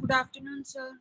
Good afternoon, sir.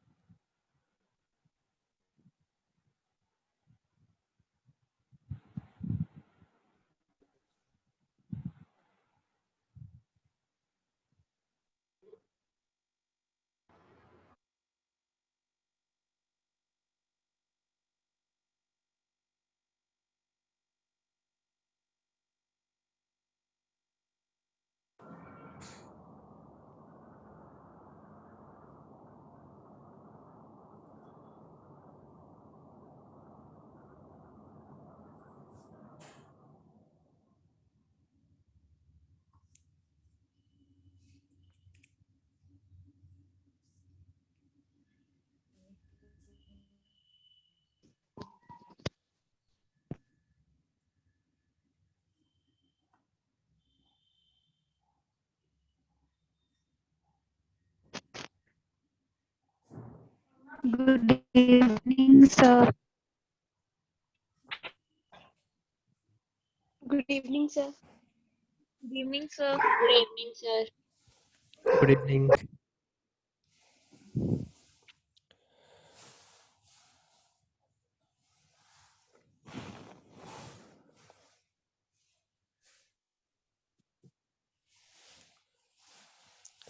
Good evening, sir. Good evening, sir. Good evening, sir. Good evening, sir. Good evening.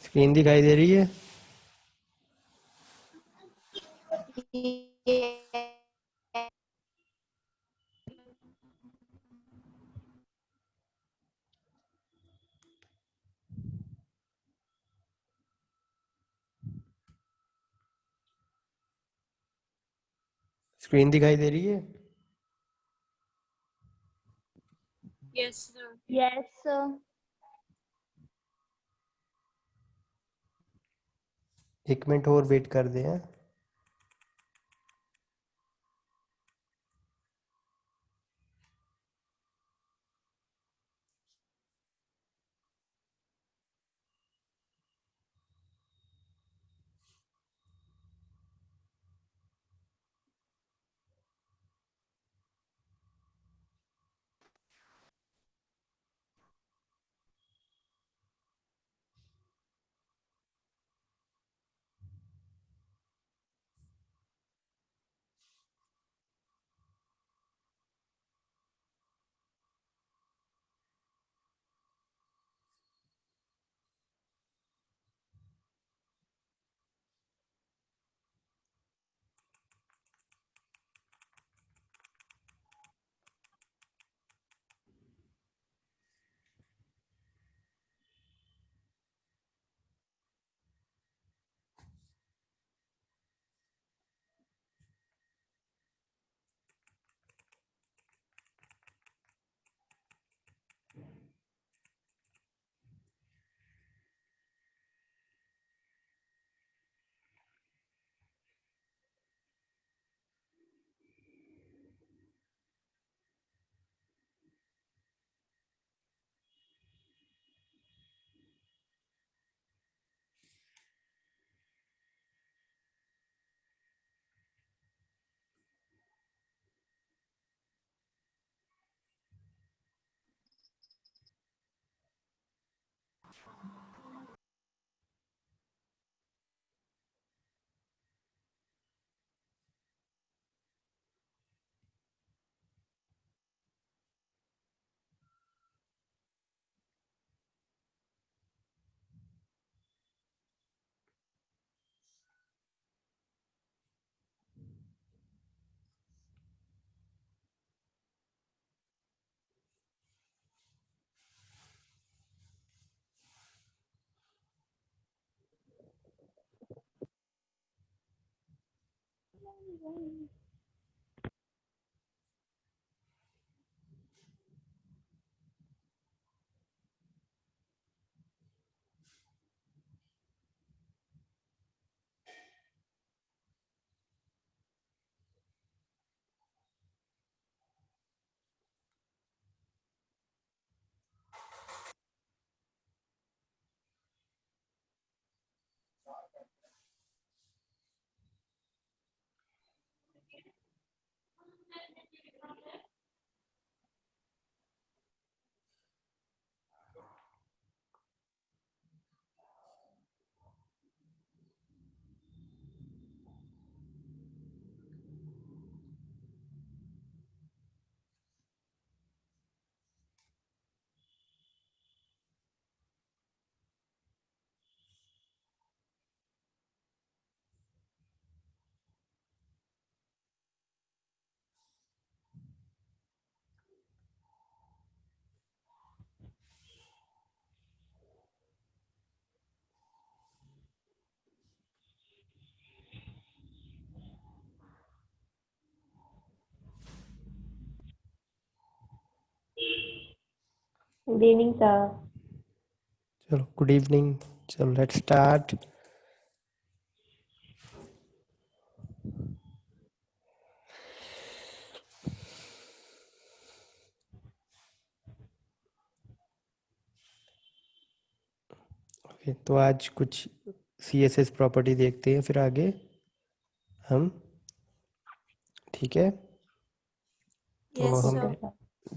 Screen दिखाई दे रही है? Screen दिखाई दे रही है? Yes, sir. Yes, sir. एक minute और वेट कर दे हैं। Good evening, sir. चलो गुड इवनिंग. चलो लेट्स स्टार्ट. ओके, तो आज कुछ CSS प्रॉपर्टी देखते हैं फिर आगे हम. ठीक है. तो Yes, हम sir.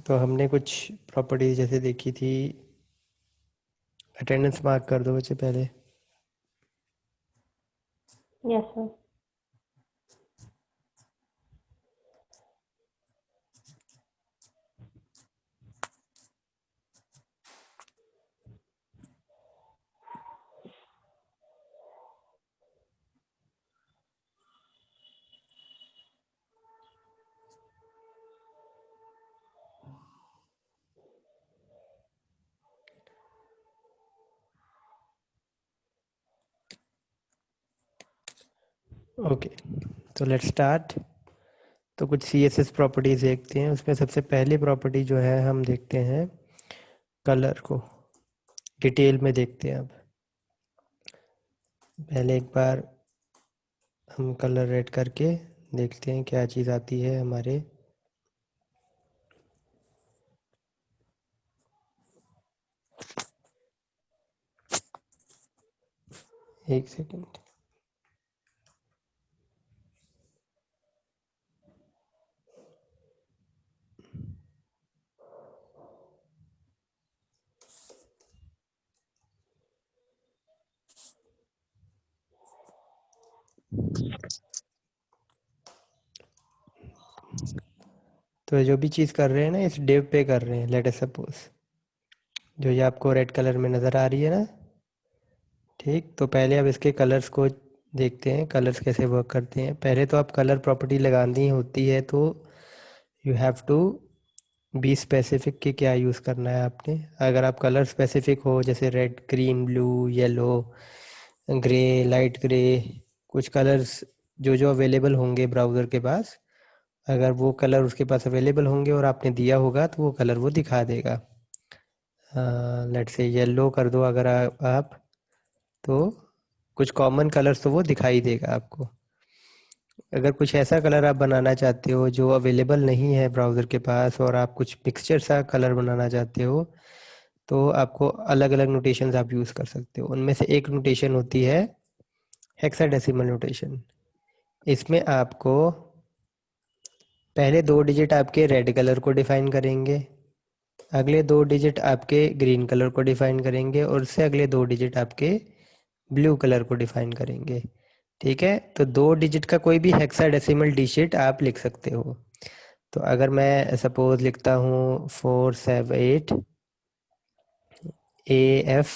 तो हमने कुछ प्रॉपर्टीज जैसे देखी थी. अटेंडेंस मार्क कर दो बच्चे पहले. Yes, sir. ओके, तो लेट्स स्टार्ट. तो कुछ CSS प्रॉपर्टीज देखते हैं. उसमें सबसे पहली प्रॉपर्टी जो है हम देखते हैं कलर को. डिटेल में देखते हैं. अब पहले एक बार हम कलर रेड करके देखते हैं क्या चीज़ आती है हमारे. एक सेकेंड. तो जो भी चीज़ कर रहे हैं ना इस डिव पे कर रहे हैं. लेट अस सपोज जो ये आपको रेड कलर में नज़र आ रही है ना. ठीक, तो पहले अब इसके कलर्स को देखते हैं. कलर्स कैसे वर्क करते हैं. पहले तो आप कलर प्रॉपर्टी लगानी होती है तो you have to be specific कि क्या यूज़ करना है आपने. अगर आप कलर स्पेसिफिक हो जैसे red, green, blue, yellow, grey, light grey, कुछ कलर्स जो जो अवेलेबल होंगे ब्राउज़र के पास, अगर वो कलर उसके पास अवेलेबल होंगे और आपने दिया होगा तो वो कलर वो दिखा देगा. लेट्स से येलो कर दो अगर आप तो कुछ कॉमन कलर्स तो वो दिखाई देगा आपको. अगर कुछ ऐसा कलर आप बनाना चाहते हो जो अवेलेबल नहीं है ब्राउज़र के पास और आप कुछ पिक्चर सा कलर बनाना चाहते हो तो आपको अलग अलग नोटेशंस आप यूज़ कर सकते हो. उनमें से एक नोटेशन होती है हेक्साडेसिमल नोटेशन. इसमें आपको पहले 2 डिजिट आपके रेड कलर को डिफाइन करेंगे, अगले 2 डिजिट आपके ग्रीन कलर को डिफाइन करेंगे और उससे अगले 2 डिजिट आपके ब्लू कलर को डिफाइन करेंगे. ठीक है, तो 2 डिजिट का कोई भी हेक्साडेसिमल डिजिट आप लिख सकते हो. तो अगर मैं सपोज लिखता हूँ 478 AF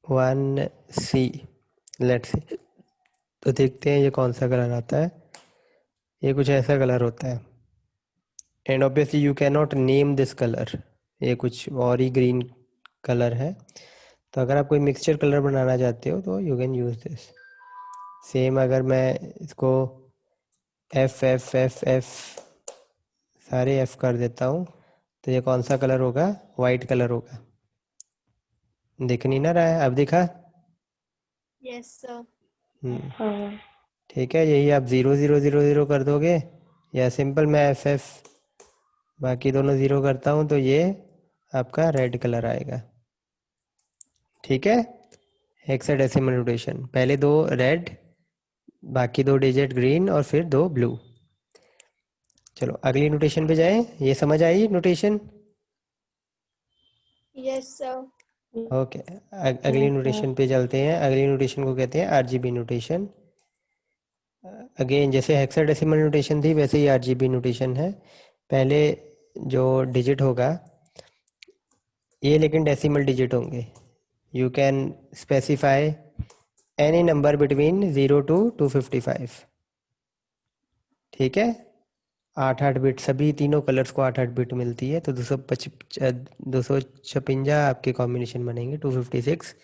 1C, लेट्स से, तो देखते हैं ये कौन सा कलर आता है. ये कुछ ऐसा कलर होता है. And obviously you can not name this colour. ये कुछ और ही ग्रीन कलर है. तो अगर आप कोई मिक्सचर कलर बनाना चाहते हो तो you can use this. Same अगर मैं इसको एफ एफ एफ एफ सारे एफ कर देता हूँ तो ये कौन सा कलर होगा. वाइट कलर होगा. दिख नहीं ना रहा है. अब दिखा. Yes, sir. ठीक है, यही आप 0 0 0 0 कर दोगे या सिंपल मैं एफ एफ बाकी दोनों 0 करता हूँ तो ये आपका रेड कलर आएगा. ठीक है, हेक्साडेसिमल नोटेशन. पहले 2 रेड, बाकी 2 डिजिट ग्रीन और फिर 2 ब्लू. चलो अगली नोटेशन पे जाएं. ये समझ आई नोटेशन. Yes, sir. ओके, अगली नोटेशन पे चलते हैं. अगली नोटेशन को कहते हैं RGB नोटेशन. अगेन जैसे हेक्साडेसिमल नोटेशन थी वैसे ही RGB नोटेशन है. पहले जो डिजिट होगा ये लेकिन डेसिमल डिजिट होंगे. You can specify any number between 0 to 255. ठीक है, 8 बिट सभी तीनों कलर्स को 8 बिट मिलती है. तो 256 आपके कॉम्बिनेशन बनेंगे 256.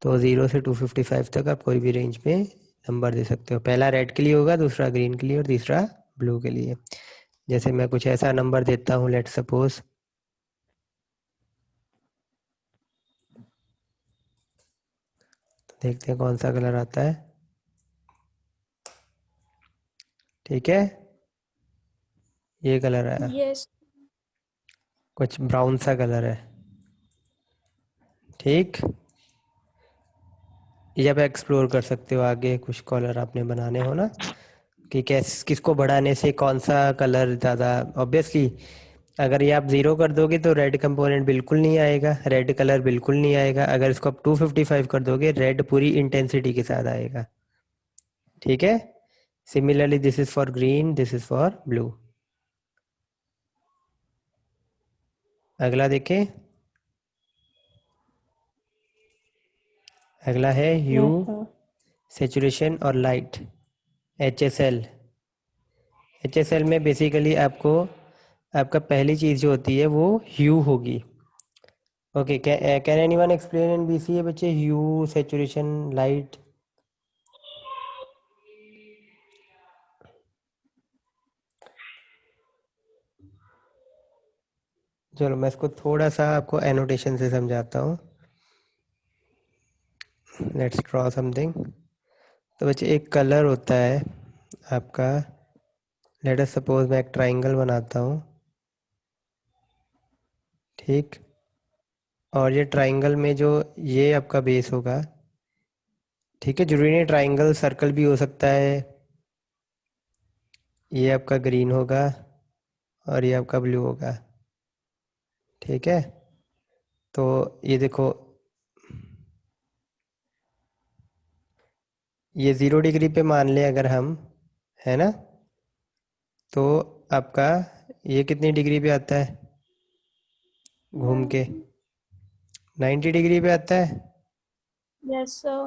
तो 0 से 255 तक आप कोई भी रेंज में नंबर दे सकते हो. पहला रेड के लिए होगा, दूसरा ग्रीन के लिए और तीसरा ब्लू के लिए. जैसे मैं कुछ ऐसा नंबर देता हूँ, लेट सपोज देखते हैं कौन सा कलर आता है। ठीक है, ये कलर आया, Yes. कुछ ब्राउन सा कलर है। ठीक, ये आप एक्सप्लोर कर सकते हो आगे, कुछ कलर आपने बनाने हो ना, कि किसको बढ़ाने से कौन सा कलर ज़्यादा। ऑब्वियसली अगर ये आप 0 कर दोगे तो रेड कंपोनेंट बिल्कुल नहीं आएगा, रेड कलर बिल्कुल नहीं आएगा। अगर इसको आप 255 कर दोगे, रेड पूरी इंटेंसिटी के साथ आएगा। ठीक है, similarly this is for green, this is for blue. अगला देखें, अगला है ह्यू, Yes, sir. सेचुरेशन और लाइट, HSL। HSL में बेसिकली आपको आपका पहली चीज़ जो होती है वो ह्यू होगी। Okay, can anyone explain in BCA बच्चे, ह्यू, सेचुरेशन, लाइट? चलो मैं इसको थोड़ा सा आपको एनोटेशन से समझाता हूँ। Let's draw something. तो बच्चे एक कलर होता है आपका, लेट अस सपोज मैं एक ट्राइंगल बनाता हूँ। ठीक, और ये ट्राइंगल में जो ये आपका बेस होगा, ठीक है, जरूरी नहीं ट्राइंगल सर्कल भी हो सकता है। ये आपका ग्रीन होगा और ये आपका ब्लू होगा। ठीक है, तो ये देखो, ये 0 डिग्री पे मान ले अगर हम, है ना, तो आपका ये कितनी डिग्री पे आता है घूम के? 90 डिग्री पे आता है। Yes, sir.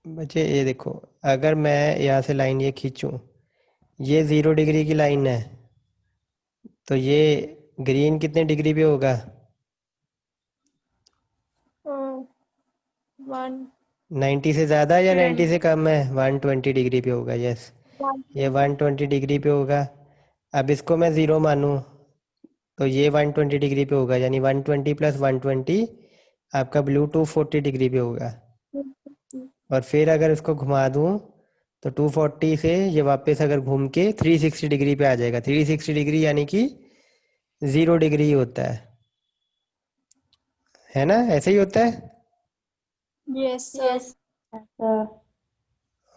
बच्चे ये देखो, अगर मैं यहाँ से लाइन ये खींचूं, ये 0 डिग्री की लाइन है, तो ये ग्रीन कितने डिग्री पे होगा? 1, 90 से ज़्यादा या 90 20. से कम है? 120 डिग्री पे होगा, यस, 1. ये 120 डिग्री पे होगा। अब इसको मैं 0 मानूं तो ये 120 डिग्री पे होगा, यानी 120 प्लस 120 आपका ब्लू 240 डिग्री पे होगा। और फिर अगर इसको घुमा दूं तो 240 से ये वापस अगर घूम के 360 डिग्री पे आ जाएगा। 360 डिग्री यानी कि 0 डिग्री ही होता है ना, ऐसे ही होता है। Yes, sir. Yes, sir.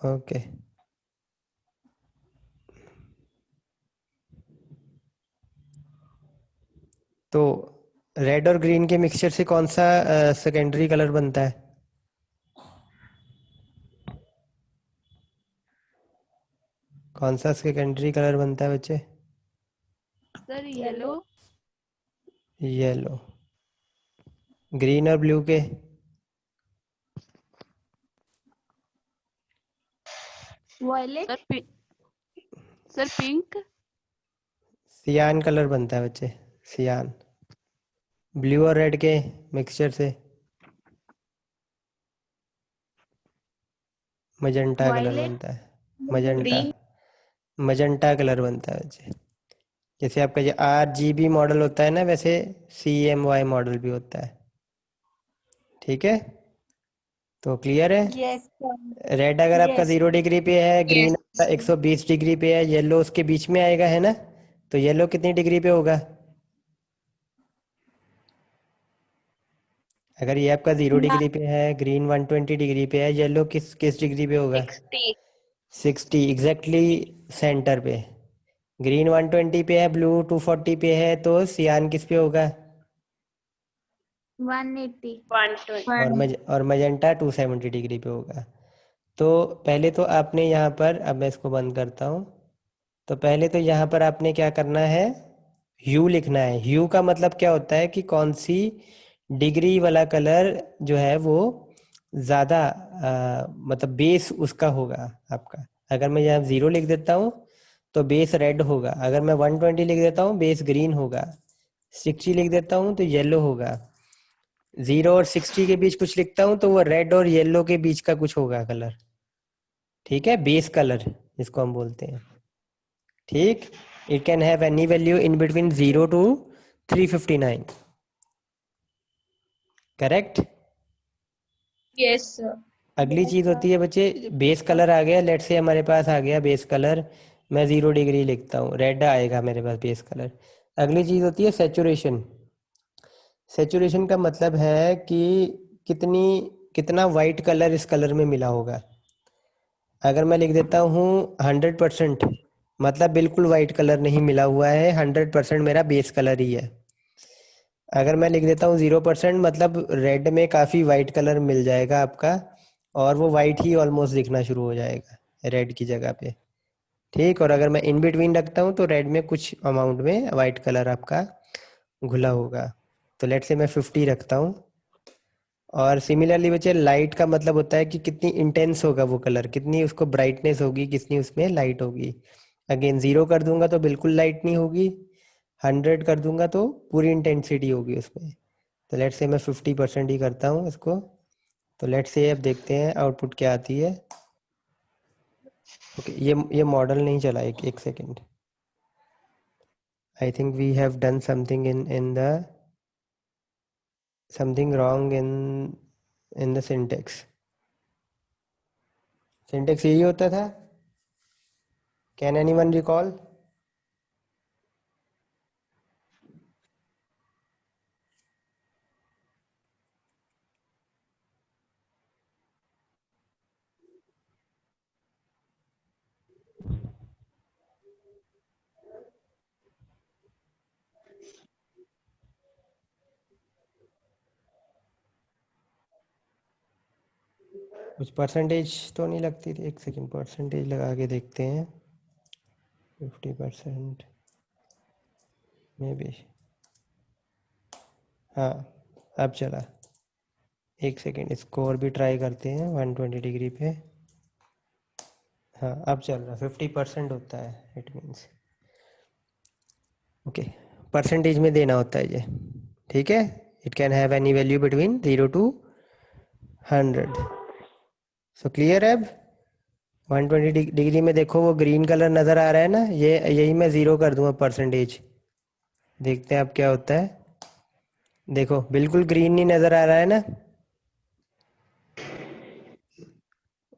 Okay, तो रेड और ग्रीन के मिक्सचर से कौन सा सेकेंडरी कलर बनता है? कौन सा सेकेंडरी कलर बनता है बच्चे? Sir yellow. येलो। ग्रीन और ब्लू के? Violet. Sir pink. सियान कलर बनता है बच्चे, सियान। ब्लू और रेड के मिक्सचर से मजेंटा कलर Violet. बनता है, मजेंटा, मजेंटा कलर बनता है बच्चे। जैसे आपका ये RGB मॉडल होता है ना, वैसे CMY मॉडल भी होता है। ठीक है, तो क्लियर है। Yes, sir. रेड अगर आपका Yes. 0 डिग्री पे है, ग्रीन आपका 120 डिग्री पे है, येलो उसके बीच में आएगा, है ना, तो येलो कितनी डिग्री पे होगा? अगर ये आपका 0 डिग्री पे है, ग्रीन 120 डिग्री पे है, येलो किस किस डिग्री पे होगा? 60 एग्जैक्टली सेंटर पे। ग्रीन 120 पे है, ब्लू 240 पे है, तो सियान किस पे होगा? 180. और मजेंटा 270 डिग्री पे होगा। तो पहले तो आपने यहाँ पर, अब मैं इसको बंद करता हूँ, तो पहले तो यहाँ पर आपने क्या करना है, ह्यू लिखना है। ह्यू का मतलब क्या होता है कि कौन सी डिग्री वाला कलर जो है वो ज़्यादा मतलब बेस उसका होगा आपका। अगर मैं यहाँ 0 लिख देता हूँ तो बेस रेड होगा, अगर मैं 120 लिख देता हूँ बेस ग्रीन होगा, 60 लिख देता हूँ तो येलो होगा, 0 और 60 के बीच कुछ लिखता हूँ तो वो रेड और येलो के बीच का कुछ होगा कलर। ठीक है, बेस कलर जिसको हम बोलते हैं। ठीक, it can have any value in between 0 to 359। Correct. Yes, sir. अगली चीज होती है बच्चे, बेस कलर आ गया, लेट से हमारे पास आ गया बेस कलर, मैं 0 डिग्री लिखता हूँ, रेड आएगा मेरे पास बेस कलर। अगली चीज होती है सेचुरेशन। सेचुरेशन का मतलब है कि कितनी कितना वाइट कलर इस कलर में मिला होगा। अगर मैं लिख देता हूँ 100%, मतलब बिल्कुल वाइट कलर नहीं मिला हुआ है, 100% मेरा बेस कलर ही है। अगर मैं लिख देता हूँ 0%, मतलब रेड में काफ़ी वाइट कलर मिल जाएगा आपका, और वो वाइट ही ऑलमोस्ट दिखना शुरू हो जाएगा रेड की जगह पे। ठीक, और अगर मैं इन बिटवीन रखता हूँ तो रेड में कुछ अमाउंट में वाइट कलर आपका घुला होगा। तो लेट से मैं 50 रखता हूँ। और सिमिलरली बच्चे, लाइट का मतलब होता है कि कितनी इंटेंस होगा वो कलर, कितनी उसको ब्राइटनेस होगी, कितनी उसमें लाइट होगी। अगेन 0 कर दूंगा तो बिल्कुल लाइट नहीं होगी, 100 कर दूंगा तो पूरी इंटेंसिटी होगी उसमें। तो लेट से मैं 50% ही करता हूँ इसको। तो लेट से अब देखते हैं आउटपुट क्या आती है। ओके, ये मॉडल नहीं चला, एक second. I think we have done something in the something wrong in the syntax. Syntax यही होता था, कैन एनीवन रिकॉल? कुछ परसेंटेज तो नहीं लगती थी, एक सेकेंड परसेंटेज लगा के देखते हैं। 50% मे बी, हाँ अब चला। एक सेकेंड, इसको और भी ट्राई करते हैं 120 डिग्री पे। हाँ अब चल रहा, 50% होता है इट मीन्स। ओके, परसेंटेज में देना होता है ये, ठीक है। It can have any value between 0 to 100। So clear है अब? 120 डिग्री में देखो वो ग्रीन कलर नज़र आ रहा है ना, ये यही मैं 0 कर दूंगा परसेंटेज। देखते हैं अब क्या होता है। देखो बिल्कुल ग्रीन नहीं नज़र आ रहा है ना,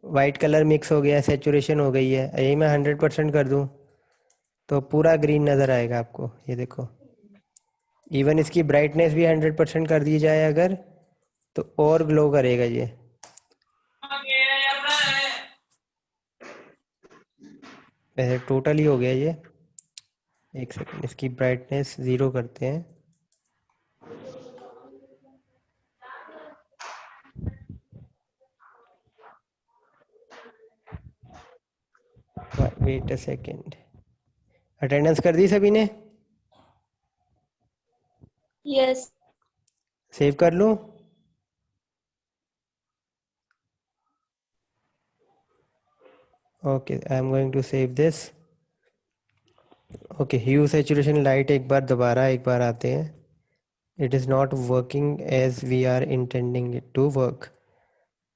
वाइट कलर मिक्स हो गया, सेचुरेशन हो गई है। यही मैं 100% कर दूं तो पूरा ग्रीन नज़र आएगा आपको, ये देखो। इवन इसकी ब्राइटनेस भी 100% कर दी जाए अगर, तो और ग्लो करेगा ये। वैसे टोटल ही हो गया ये। एक सेकेंड, इसकी ब्राइटनेस 0 करते हैं। वेट अ सेकेंड, अटेंडेंस कर दी सभी ने? Yes. सेव कर लूँ? Okay, I am going to save this. Okay, hue saturation light एक बार दोबारा एक बार आते हैं। It is not working as we are intending it to work.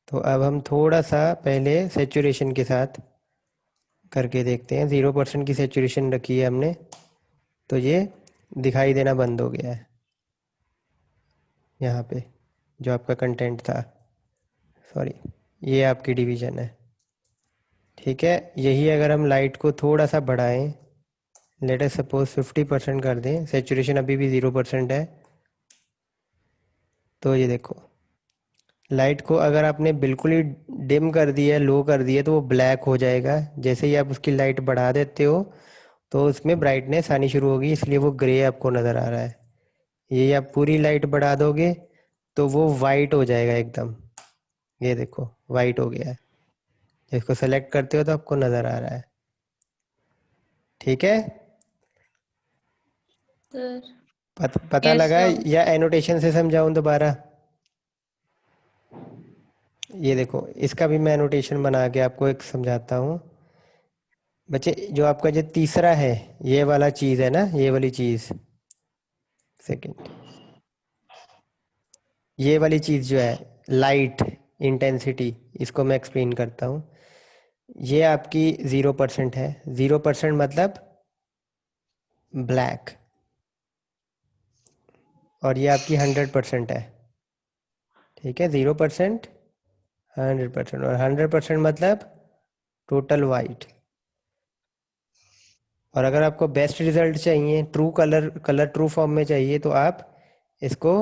तो अब हम थोड़ा सा पहले सैचुरेशन के साथ करके देखते हैं। 0% की सैचुरेशन रखी है हमने, तो ये दिखाई देना बंद हो गया है यहाँ पे, जो आपका कंटेंट था। सॉरी, ये आपकी डिवीज़न है, ठीक है। यही अगर हम लाइट को थोड़ा सा बढ़ाएं, लेट अस सपोज 50% कर दें, सैचुरेशन अभी भी 0% है, तो ये देखो लाइट को अगर आपने बिल्कुल ही डिम कर दिया, लो कर दिया, तो वो ब्लैक हो जाएगा। जैसे ही आप उसकी लाइट बढ़ा देते हो तो उसमें ब्राइटनेस आनी शुरू होगी, इसलिए वो ग्रे आपको नज़र आ रहा है। ये आप पूरी लाइट बढ़ा दोगे तो वो वाइट हो जाएगा एकदम, ये देखो वाइट हो गया है। इसको सेलेक्ट करते हो तो आपको नज़र आ रहा है, ठीक है। Sir. पता Yes, लगा sir. या एनोटेशन से समझाऊं दोबारा? ये देखो, इसका भी मैं एनोटेशन बना के आपको एक समझाता हूँ बच्चे। जो आपका जो तीसरा है, ये वाला चीज़ है ना, ये वाली चीज़, सेकंड, ये वाली चीज़ जो है लाइट इंटेंसिटी, इसको मैं एक्सप्लेन करता हूँ। ये आपकी 0% है। 0% मतलब ब्लैक, और ये आपकी 100% है, ठीक है। 0% 100%, और 100% मतलब टोटल वाइट। और अगर आपको बेस्ट रिजल्ट चाहिए, ट्रू कलर ट्रू फॉर्म में चाहिए, तो आप इसको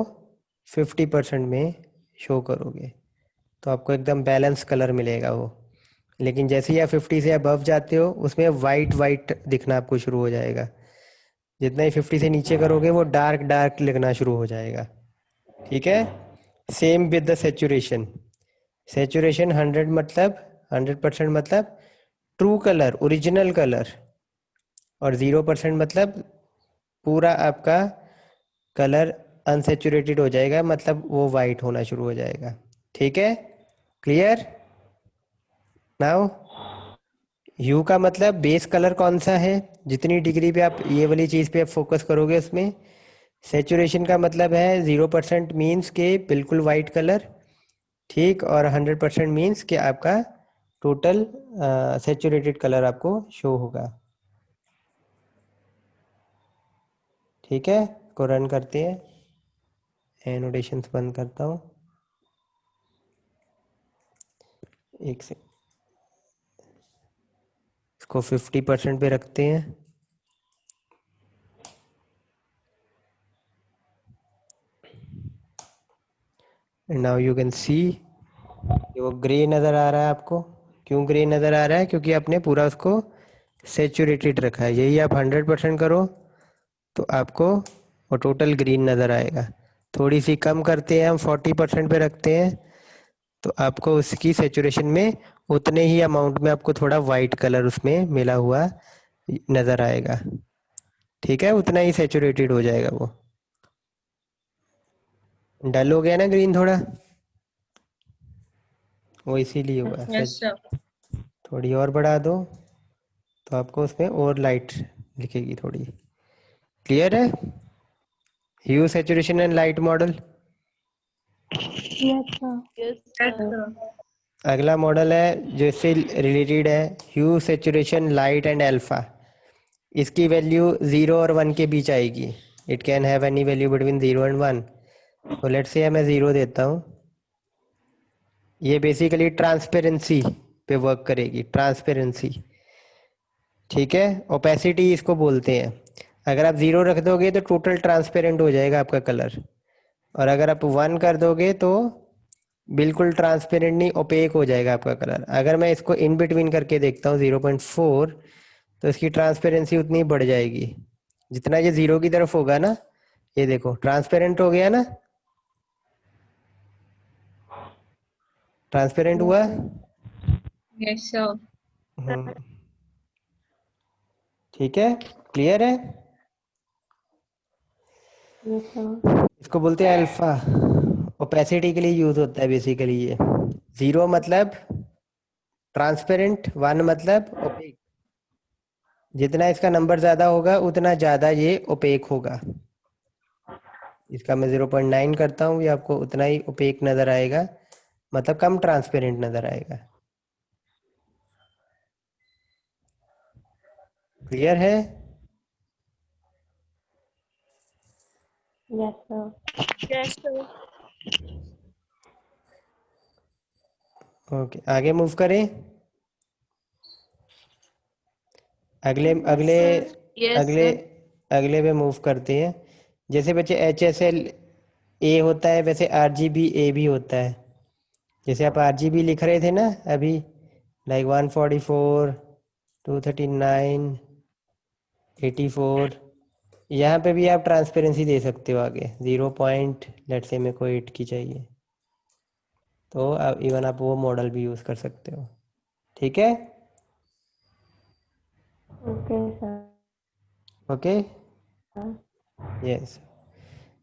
50% में शो करोगे, तो आपको एकदम बैलेंस कलर मिलेगा वो। लेकिन जैसे ही आप 50 से अबव जाते हो, उसमें वाइट वाइट दिखना आपको शुरू हो जाएगा। जितना ही 50 से नीचे करोगे, वो डार्क डार्क लगना शुरू हो जाएगा। ठीक है। Same with the saturation. Saturation 100% मतलब ट्रू कलर, ओरिजिनल कलर, और 0% मतलब पूरा आपका कलर अनसेचुरेटेड हो जाएगा, मतलब वो वाइट होना शुरू हो जाएगा। ठीक है, क्लियर नाउ। ह्यू का मतलब बेस कलर कौन सा है, जितनी डिग्री पे आप ये वाली चीज़ पे आप फोकस करोगे उसमें। सेचुरेशन का मतलब है 0% मीन्स के बिल्कुल वाइट कलर, ठीक, और 100% मीन्स कि आपका टोटल सेचुरेटेड कलर आपको शो होगा। ठीक है, को रन करते हैं, एनोटेशंस बंद करता हूँ, एक से इसको 50% पे रखते हैं। And now you can see वो ग्रे नज़र आ रहा है आपको। क्यों ग्रे नज़र आ रहा है? क्योंकि आपने पूरा उसको सेचुरेटेड रखा है। यही आप 100% करो तो आपको वो टोटल ग्रीन नज़र आएगा। थोड़ी सी कम करते हैं हम, 40% पे रखते हैं, तो आपको उसकी सेचुरेशन में उतने ही अमाउंट में आपको थोड़ा वाइट कलर उसमें मिला हुआ नज़र आएगा। ठीक है, उतना ही सेचुरेटेड हो जाएगा वो। डल हो गया ना ग्रीन थोड़ा, वो इसीलिए हुआ है। Yes, sir. थोड़ी और बढ़ा दो तो आपको उसमें और लाइट दिखेगी थोड़ी। क्लियर है? Hue, saturation and light model. Yes, sir. Yes, Yes, sir. sir. अगला मॉडल है जो इससे रिलेटेड है, hue, saturation, light and alpha. इसकी वैल्यू 0 और 1 के बीच आएगी। It can have any value between 0 and 1। तो लेट्स से मैं 0 देता हूँ। ये बेसिकली ट्रांसपेरेंसी पे वर्क करेगी, ट्रांसपेरेंसी। ठीक है, ओपेसिटी इसको बोलते हैं। अगर आप 0 रख दोगे तो टोटल ट्रांसपेरेंट हो जाएगा आपका कलर, और अगर आप 1 कर दोगे तो बिल्कुल ट्रांसपेरेंट नहीं, ओपेक हो जाएगा आपका कलर। अगर मैं इसको इन बिटवीन करके देखता हूँ 0.4, तो इसकी ट्रांसपेरेंसी उतनी बढ़ जाएगी जितना ये 0 की तरफ होगा ना। ये देखो ट्रांसपेरेंट हो गया ना, ट्रांसपेरेंट हुआ। Yes, sir. हम्म, ठीक है, क्लियर है। Yes, sir. इसको बोलते हैं अल्फा। ओपेसिटी के लिए यूज होता है बेसिकली ये। 0 मतलब ट्रांसपेरेंट, 1 मतलब ओपेक। जितना इसका नंबर ज्यादा होगा उतना ज्यादा ये ओपेक होगा। इसका मैं 0.9 करता हूँ, ये आपको उतना ही ओपेक नजर आएगा, मतलब कम ट्रांसपेरेंट नजर आएगा। क्लियर है? Yes, sir. Yes, sir. Okay, आगे मूव करें। अगले Yes, अगले sir. Yes, अगले sir. अगले पे मूव करते हैं। जैसे बच्चे HSL ए होता है, वैसे RGB ए भी होता है। जैसे आप RGB लिख रहे थे ना अभी, लाइक 144, 239, 84, यहाँ पे भी आप ट्रांसपेरेंसी दे सकते हो आगे 0 पॉइंट, लेट से मेरे को 8 की चाहिए, तो आप इवन आप वो मॉडल भी यूज़ कर सकते हो। ठीक है, Okay, sir. Okay, yes.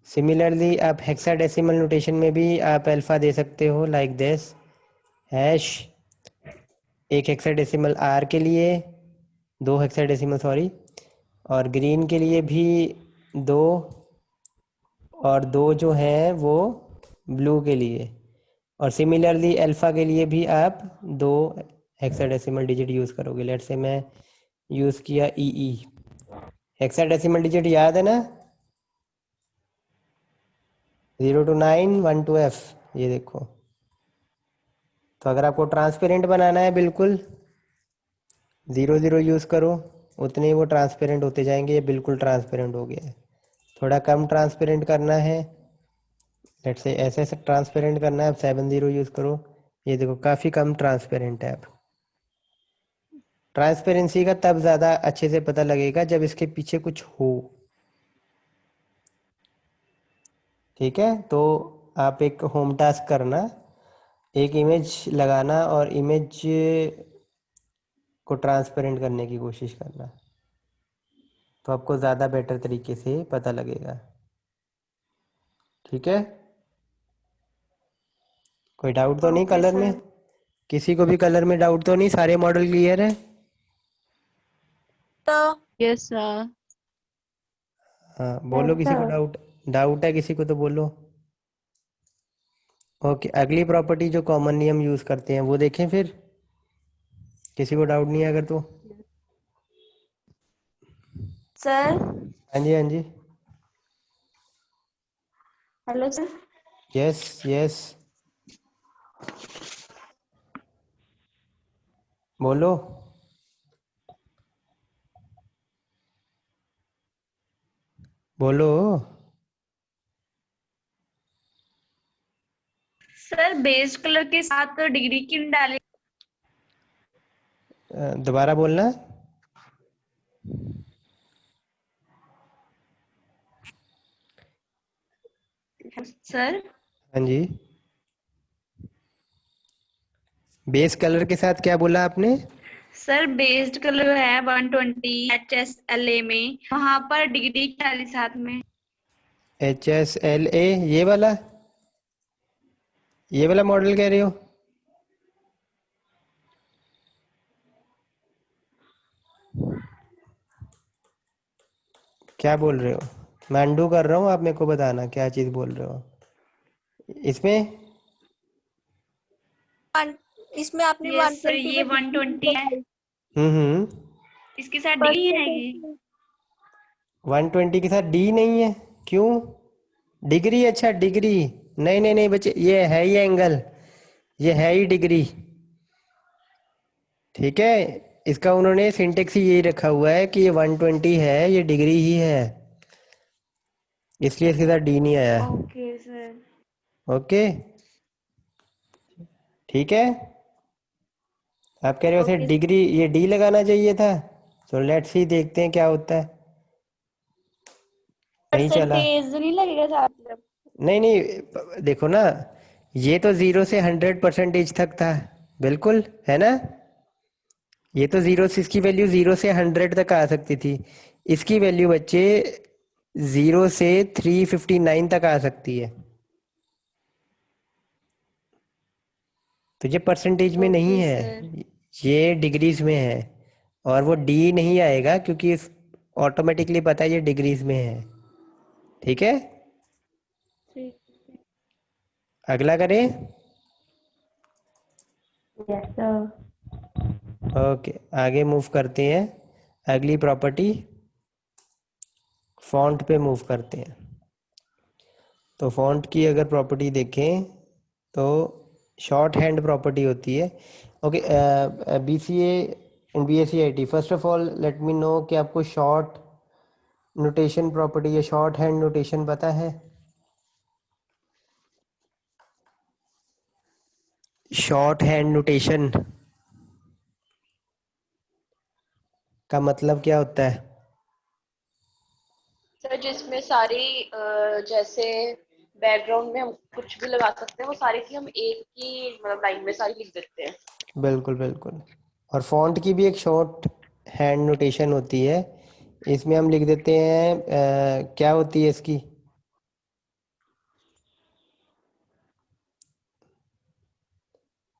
Similarly आप हेक्साडेसिमल नोटेशन में भी आप अल्फा दे सकते हो, लाइक दिस हैश। एक हेक्साडेसिमल आर के लिए, 2 हेक्साडेसिमल सॉरी, और ग्रीन के लिए भी 2, और 2 जो हैं वो ब्लू के लिए। और सिमिलरली अल्फा के लिए भी आप 2 हेक्साडेसिमल डिजिट यूज़ करोगे। लेट से मैं यूज़ किया ई। हेक्साडेसिमल डिजिट याद है ना, 0 to 9, 1 to F। ये देखो, तो अगर आपको ट्रांसपेरेंट बनाना है बिल्कुल 0 0 यूज़ करो, उतने ही वो ट्रांसपेरेंट होते जाएंगे। ये बिल्कुल ट्रांसपेरेंट हो गया है। थोड़ा कम ट्रांसपेरेंट करना है, लेट से ऐसे ऐसे ट्रांसपेरेंट करना है, अब 7 0 यूज़ करो। ये देखो काफ़ी कम ट्रांसपेरेंट है। अब ट्रांसपेरेंसी का तब ज़्यादा अच्छे से पता लगेगा जब इसके पीछे कुछ हो। ठीक है, तो आप एक होम टास्क करना, एक इमेज लगाना और इमेज को ट्रांसपेरेंट करने की कोशिश करना, तो आपको ज़्यादा बेटर तरीके से पता लगेगा। ठीक है, कोई डाउट तो नहीं ओके कलर में? सर। किसी को भी कलर में डाउट तो नहीं? सारे मॉडल क्लियर है? Yes sir. हाँ बोलो, किसी को सर डाउट डाउट है किसी को तो बोलो। ओके, अगली प्रॉपर्टी जो कॉमन नियम यूज़ करते हैं वो देखें फिर। किसी को डाउट नहीं है अगर तो? सर हाँ जी, हाँ जी। Hello sir. यस यस, बोलो। बोलो। सर बेस्ड कलर के साथ डिग्री क्यों डाले? दोबारा बोलना। सर हाँ जी, बेस कलर के साथ क्या बोला आपने? सर बेस्ड कलर है 120 HSLA में, वहां पर डिग्री डाली साथ में। HSLA, ये वाला मॉडल कह रहे हो? क्या बोल रहे हो? मैं अनडू कर रहा हूँ, आप मेरे को बताना क्या चीज़ बोल रहे हो इसमें। इसमें आपने यस सर, 120 ये पे 120 है, हम्म। इसके साथ डिग्री है ये। 120 के साथ डी नहीं है? क्यों? डिग्री? अच्छा डिग्री। नहीं नहीं नहीं बच्चे, ये है ही एंगल, ये है ही डिग्री। ठीक है, इसका उन्होंने सिंटेक्स ही यही रखा हुआ है कि ये 120 है, ये डिग्री ही है, इसलिए इसके साथ डी नहीं आया। Okay sir. ओके, ठीक है। आप कह रहे हो वैसे ओके डिग्री, ये डी लगाना चाहिए था। तो लेट्स सी, देखते हैं क्या होता है। नहीं चला। परसेंटेज नहीं लगेगा साथ? नहीं नहीं, देखो ना, ये तो 0 से 100% तक था, बिल्कुल है ना। ये तो जीरो से, इसकी वैल्यू 0 से 100 तक आ सकती थी। इसकी वैल्यू बच्चे 0 से 359 तक आ सकती है। तो ये परसेंटेज में नहीं ओके है, सर। ये डिग्रीज में है। और वो डी नहीं आएगा क्योंकि ऑटोमेटिकली पता है ये डिग्रीज में है। ठीक है, ठीक। अगला करें। Yes sir. ओके, आगे मूव करते हैं। अगली प्रॉपर्टी फॉन्ट पे मूव करते हैं। तो फॉन्ट की अगर प्रॉपर्टी देखें तो शॉर्ट हैंड प्रॉपर्टी होती है। Okay, BCA and BSc IT, first of all let me know कि आपको शॉर्ट नोटेशन प्रॉपर्टी या शॉर्ट हैंड नोटेशन पता है? शॉर्ट हैंड नोटेशन का मतलब क्या होता है? सर जिसमें सारी जैसे बैकग्राउंड में हम कुछ भी लगा सकते हैं, वो सारी की हम एक ही मतलब लाइन में सारी लिख देते हैं। बिल्कुल बिल्कुल। और फॉन्ट की भी एक शॉर्ट हैंड नोटेशन होती है, इसमें हम लिख देते हैं क्या होती है इसकी?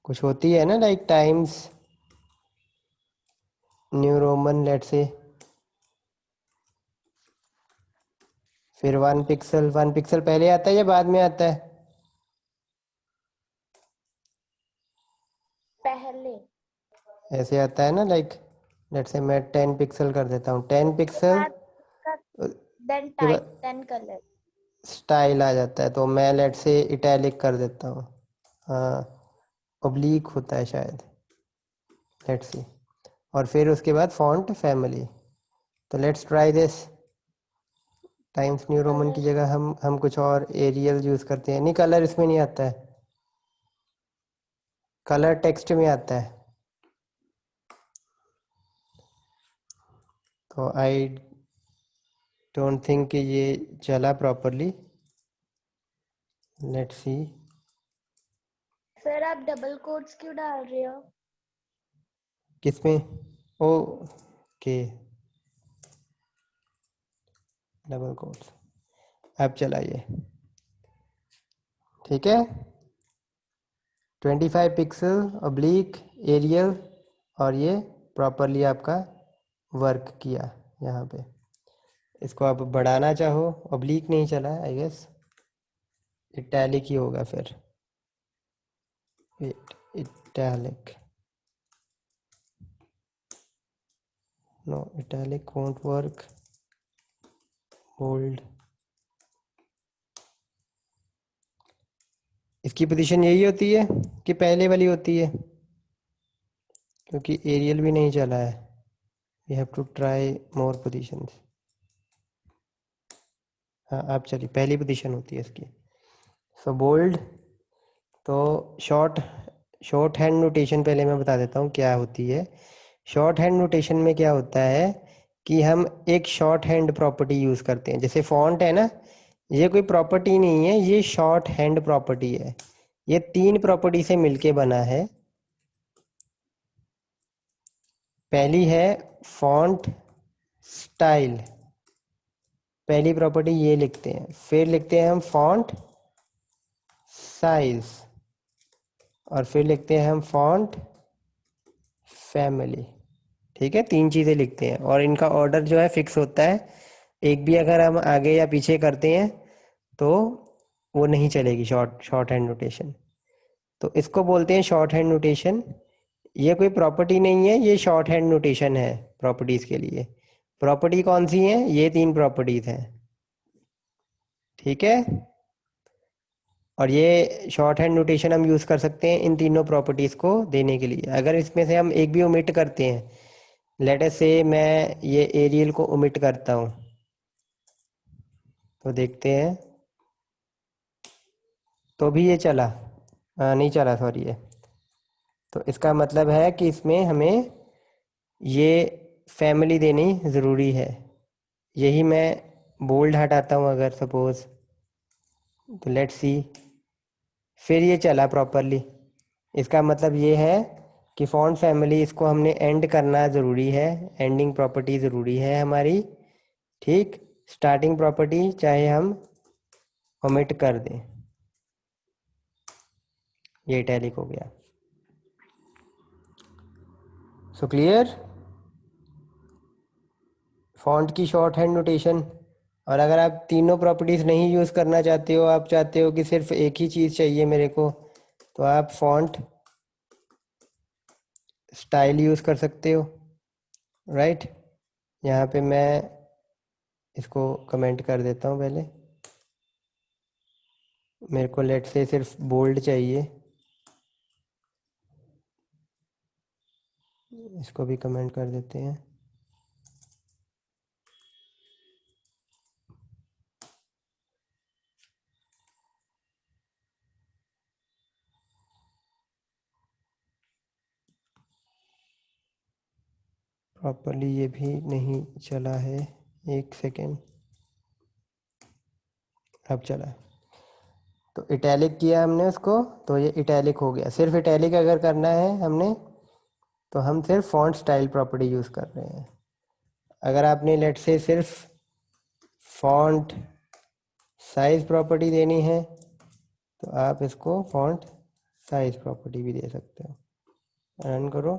कुछ होती है ना, लाइक टाइम्स न्यू रोमन लेट से, फिर 1 पिक्सल। 1 पिक्सल पहले आता है या बाद में आता है? पहले। ऐसे आता है ना, लाइक लेट से मैं 10 पिक्सल कर देता हूँ, 10 पिक्सल देन के टाइप बाद देन कलर। स्टाइल आ जाता है, तो मैं लेट से इटैलिक कर देता हूँ। हाँ, ऑब्लिक होता है शायद, लेट्स सी। और फिर उसके बाद फॉन्ट फैमिली। तो let's try this. Times New Roman की जगह हम कुछ और एरियल यूज़ करते हैं। नहीं, कलर इसमें नहीं आता है, कलर टेक्स्ट में आता है। तो आई डोंट थिंक कि ये चला प्रॉपरली। Let's see. सर आप डबल कोट्स क्यों डाल रहे हो? किसमें? ओ के डबल कोट्स। अब चलाइए, ठीक है। 25 पिक्सल ऑब्लिक एरियल, और ये प्रॉपरली आपका वर्क किया यहाँ पे। इसको आप बढ़ाना चाहो, ऑब्लिक नहीं चला आई गेस, इटैलिक ही होगा फिर। Italic, no italic won't work. Bold, इसकी पोजीशन यही होती है कि पहले वाली होती है? क्योंकि एरियल भी नहीं चला है, we have to try more positions. हाँ, आप चलिए, पहली पोजीशन होती है इसकी। सो बोल्ड, तो शॉर्ट हैंड नोटेशन पहले मैं बता देता हूँ क्या होती है। शॉर्ट हैंड नोटेशन में क्या होता है कि हम एक शॉर्ट हैंड प्रॉपर्टी यूज़ करते हैं। जैसे फॉन्ट है ना, ये कोई प्रॉपर्टी नहीं है, ये शॉर्ट हैंड प्रॉपर्टी है। ये 3 प्रॉपर्टी से मिलके बना है। पहली है फॉन्ट स्टाइल, पहली प्रॉपर्टी ये लिखते हैं। फिर लिखते हैं हम फॉन्ट साइज, और फिर लिखते हैं हम फॉन्ट फैमिली। ठीक है, 3 चीज़ें लिखते हैं, और इनका ऑर्डर जो है फिक्स होता है। एक भी अगर हम आगे या पीछे करते हैं तो वो नहीं चलेगी, शॉर्ट हैंड नोटेशन। तो इसको बोलते हैं शॉर्ट हैंड नोटेशन। ये कोई प्रॉपर्टी नहीं है, ये शॉर्ट हैंड नोटेशन है प्रॉपर्टीज़ के लिए। प्रॉपर्टी कौन सी है? ये 3 प्रॉपर्टीज़ हैं, ठीक है। और ये शॉर्ट हैंड नोटेशन हम यूज़ कर सकते हैं इन तीनों प्रॉपर्टीज़ को देने के लिए। अगर इसमें से हम एक भी ओमिट करते हैं, लेट अस से मैं ये एरियल को ओमिट करता हूँ, तो देखते हैं, तो भी ये चला? नहीं चला, सॉरी। ये तो इसका मतलब है कि इसमें हमें ये फैमिली देनी ज़रूरी है। यही मैं बोल्ड हटाता हूँ अगर सपोज, तो लेट्स सी, फिर ये चला प्रॉपरली। इसका मतलब ये है कि फॉन्ट फैमिली, इसको हमने एंड करना ज़रूरी है, एंडिंग प्रॉपर्टी ज़रूरी है हमारी, ठीक। स्टार्टिंग प्रॉपर्टी चाहे हम ओमिट कर दें। ये इटैलिक हो गया। सो क्लियर, फॉन्ट की शॉर्ट हैंड नोटेशन। और अगर आप तीनों प्रॉपर्टीज़ नहीं यूज़ करना चाहते हो, आप चाहते हो कि सिर्फ एक ही चीज़ चाहिए मेरे को, तो आप फॉन्ट स्टाइल यूज़ कर सकते हो, राइट। यहाँ पे मैं इसको कमेंट कर देता हूँ पहले। मेरे को लेट से सिर्फ बोल्ड चाहिए, इसको भी कमेंट कर देते हैं। प्रॉपरली ये भी नहीं चला है, एक सेकेंड, अब चला। तो इटैलिक किया हमने उसको, तो ये इटैलिक हो गया। सिर्फ इटैलिक अगर करना है हमने, तो हम सिर्फ फॉन्ट स्टाइल प्रॉपर्टी यूज़ कर रहे हैं। अगर आपने लेट से सिर्फ फॉन्ट साइज प्रॉपर्टी देनी है, तो आप इसको फॉन्ट साइज प्रॉपर्टी भी दे सकते हो। रन करो,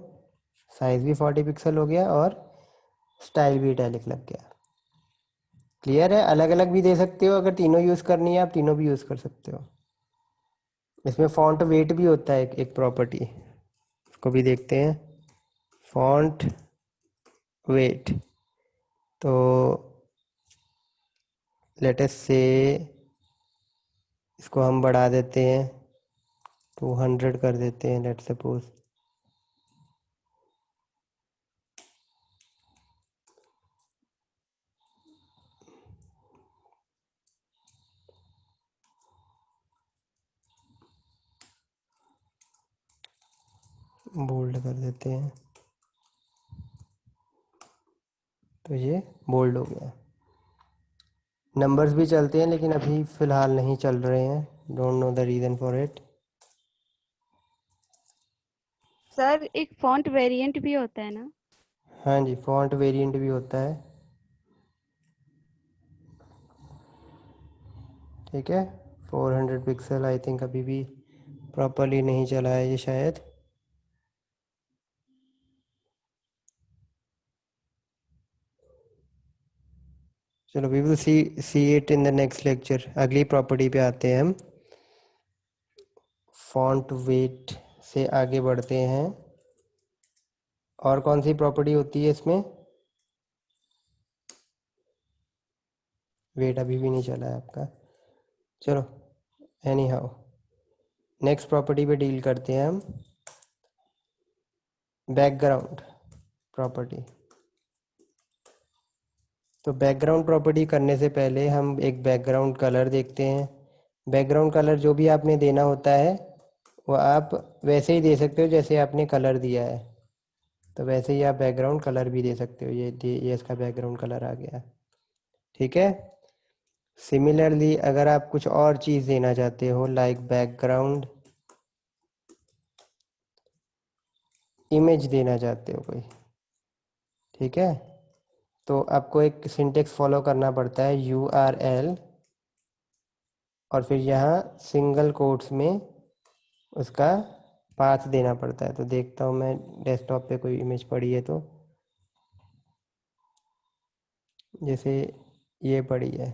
साइज भी 40 पिक्सल हो गया और स्टाइल भी इटैलिक लग गया। क्लियर है? अलग अलग भी दे सकते हो, अगर तीनों यूज़ करनी है आप तीनों भी यूज़ कर सकते हो। इसमें फॉन्ट वेट भी होता है एक प्रॉपर्टी, उसको भी देखते हैं। फॉन्ट वेट, तो लेट अस से इसको हम बढ़ा देते हैं 200 कर देते हैं लेट्स सपोज। बोल्ड कर देते हैं, तो ये बोल्ड हो गया। नंबर्स भी चलते हैं लेकिन अभी फ़िलहाल नहीं चल रहे हैं, don't know the reason for it. Sir एक फॉन्ट वेरिएंट भी होता है ना? हाँ जी, फॉन्ट वेरिएंट भी होता है, ठीक है। 400 पिक्सल आई थिंक अभी भी प्रॉपरली नहीं चला है ये शायद। चलो we will see it in the next lecture. अगली प्रॉपर्टी पे आते हैं हम, फॉन्ट वेट से आगे बढ़ते हैं। और कौन सी प्रॉपर्टी होती है इसमें? वेट अभी भी नहीं चला है आपका, चलो एनी हाउ नेक्स्ट प्रॉपर्टी पे डील करते हैं हम, बैकग्राउंड प्रॉपर्टी। तो बैकग्राउंड प्रॉपर्टी करने से पहले हम एक बैकग्राउंड कलर देखते हैं। बैकग्राउंड कलर जो भी आपने देना होता है वो आप वैसे ही दे सकते हो जैसे आपने कलर दिया है, तो वैसे ही आप बैकग्राउंड कलर भी दे सकते हो। ये इसका बैकग्राउंड कलर आ गया, ठीक है। सिमिलरली अगर आप कुछ और चीज़ देना चाहते हो लाइक बैकग्राउंड इमेज देना चाहते हो कोई, ठीक है, तो आपको एक सिंटेक्स फॉलो करना पड़ता है URL और फिर यहाँ सिंगल कोट्स में उसका पाथ देना पड़ता है। तो देखता हूँ मैं डेस्कटॉप पे कोई इमेज पड़ी है तो, जैसे ये पड़ी है,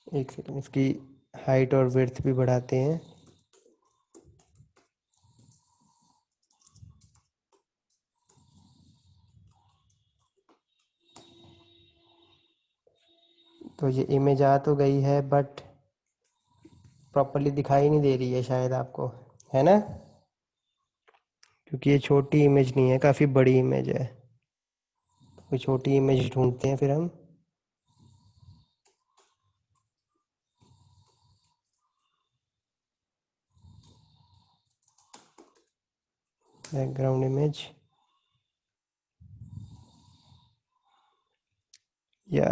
एक सेकंड इसकी हाइट और विड्थ भी बढ़ाते हैं। तो ये इमेज आ तो गई है बट प्रॉपरली दिखाई नहीं दे रही है शायद आपको, है ना, क्योंकि ये छोटी इमेज नहीं है, काफ़ी बड़ी इमेज है। कोई छोटी इमेज ढूंढते हैं फिर हम। बैकग्राउंड इमेज, या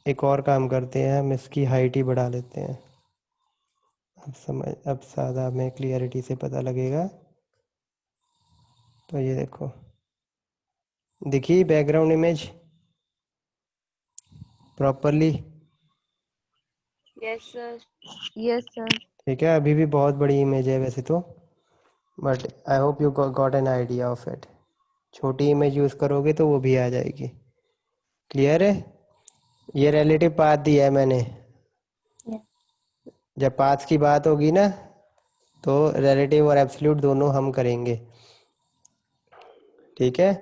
एक और काम करते हैं, हम इसकी हाइट ही बढ़ा लेते हैं। अब ज़्यादा हमें क्लियरिटी से पता लगेगा। तो ये देखो, दिखी background image properly? Yes sir. Yes sir. ठीक है, अभी भी बहुत बड़ी इमेज है वैसे तो, but I hope you got an idea of it. छोटी इमेज यूज़ करोगे तो वो भी आ जाएगी। क्लियर है? ये रिलेटिव पाथ दिया है मैंने, Yes. जब पाथ्स की बात होगी ना तो रिलेटिव और एब्सोल्यूट दोनों हम करेंगे, ठीक है।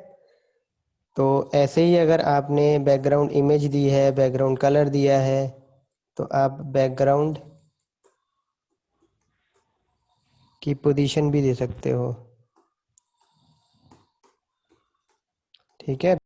तो ऐसे ही अगर आपने बैकग्राउंड इमेज दी है, बैकग्राउंड कलर दिया है, तो आप बैकग्राउंड की पोजीशन भी दे सकते हो, ठीक है।